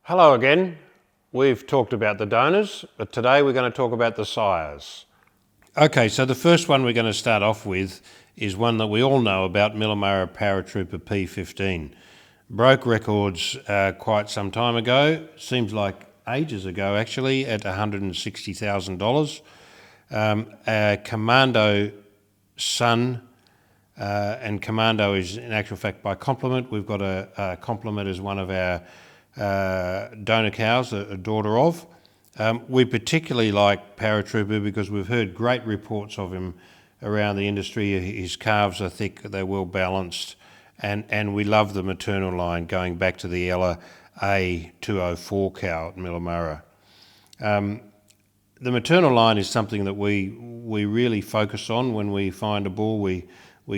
Hello again. We've talked about the donors, but today we're going to talk about the sires. Okay, so the first one we're going to start off with is one that we all know about, Millah Murrah Paratrooper P15. Broke records quite some time ago, seems like ages ago actually, at $160,000. Commando son, and Commando is in actual fact by complement. We've got a complement as one of our donor cows, a daughter of. We particularly like Paratrooper because we've heard great reports of him around the industry. His calves are thick, they're well balanced, and we love the maternal line going back to the Ela A204 cow at Millah Murrah. The maternal line is something that we really focus on. When we find a bull, we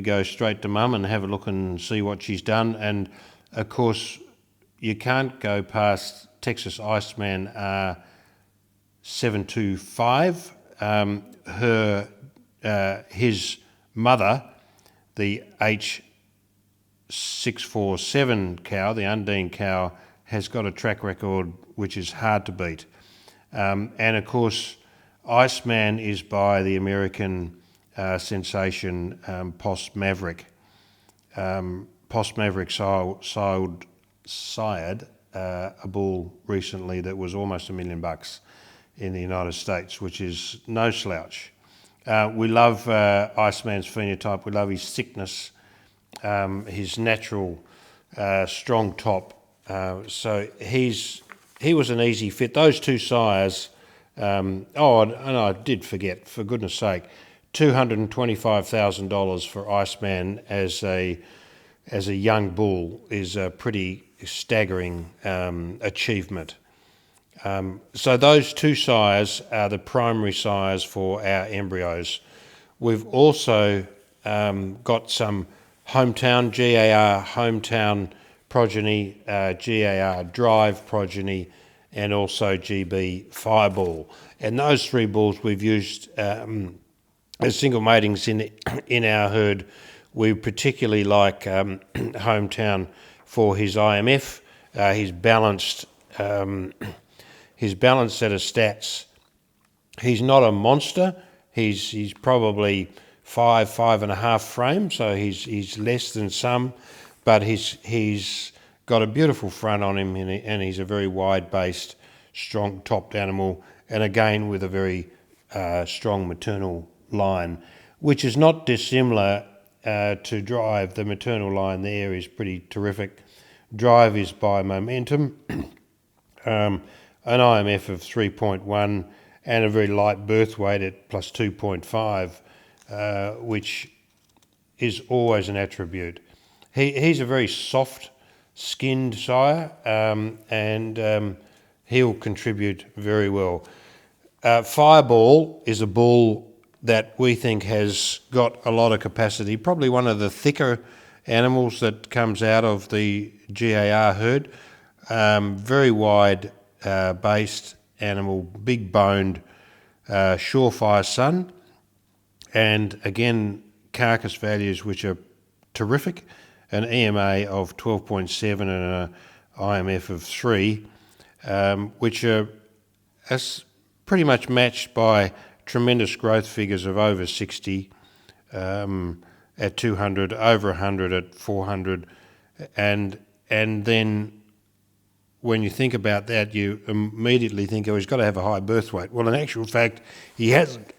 go straight to mum and have a look and see what she's done. And of course, you can't go past Texas Iceman R725. His mother, the H647 cow, the Undine cow, has got a track record which is hard to beat. And of course, Iceman is by the American sensation POS Maverick. POS Maverick sired a bull recently that was almost $1 million in the United States, which is no slouch. We love Iceman's phenotype. We love his thickness, his natural strong top. So he was an easy fit. Those two sires. And I did forget, for goodness sake, $225,000 for Iceman as a young bull is a pretty staggering achievement. So those two sires are the primary sires for our embryos. We've also got some hometown GAR hometown progeny, GAR drive progeny, and also GB fireball. And those three bulls we've used as single matings in our herd. We particularly like hometown for his IMF, his balanced set of stats. He's not a monster. He's probably 5.5 frame, so he's less than some, but he's got a beautiful front on him, and he's a very wide-based, strong-topped animal, and again with a very strong maternal line, which is not dissimilar to drive. The maternal line there is pretty terrific. Drive is by momentum, an IMF of 3.1 and a very light birth weight at plus 2.5, which is always an attribute. He's a very soft-skinned sire, and he'll contribute very well. Fireball is a bull that we think has got a lot of capacity, probably one of the thicker animals that comes out of the GAR herd. Very wide based animal, big boned, surefire son, and again carcass values which are terrific, an EMA of 12.7 and an IMF of 3, which are pretty much matched by tremendous growth figures of over 60 at 200, over 100 at 400, and then when you think about that, you immediately think, oh, he's got to have a high birth weight. Well, in actual fact, he hasn't.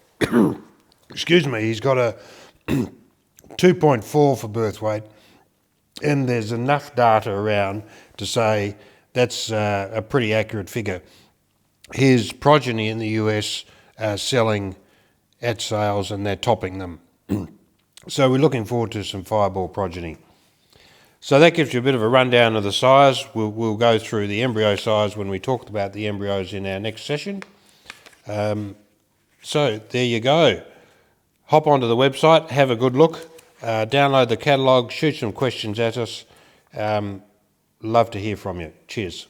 Excuse me, he's got a 2.4 for birth weight, and there's enough data around to say that's a pretty accurate figure. His progeny in the US are selling at sales, and they're topping them. So we're looking forward to some fireball progeny. So that gives you a bit of a rundown of the sires. We'll go through the embryo sires when we talked about the embryos in our next session. So there you go. Hop onto the website, have a good look, download the catalogue, shoot some questions at us. Love to hear from you. Cheers.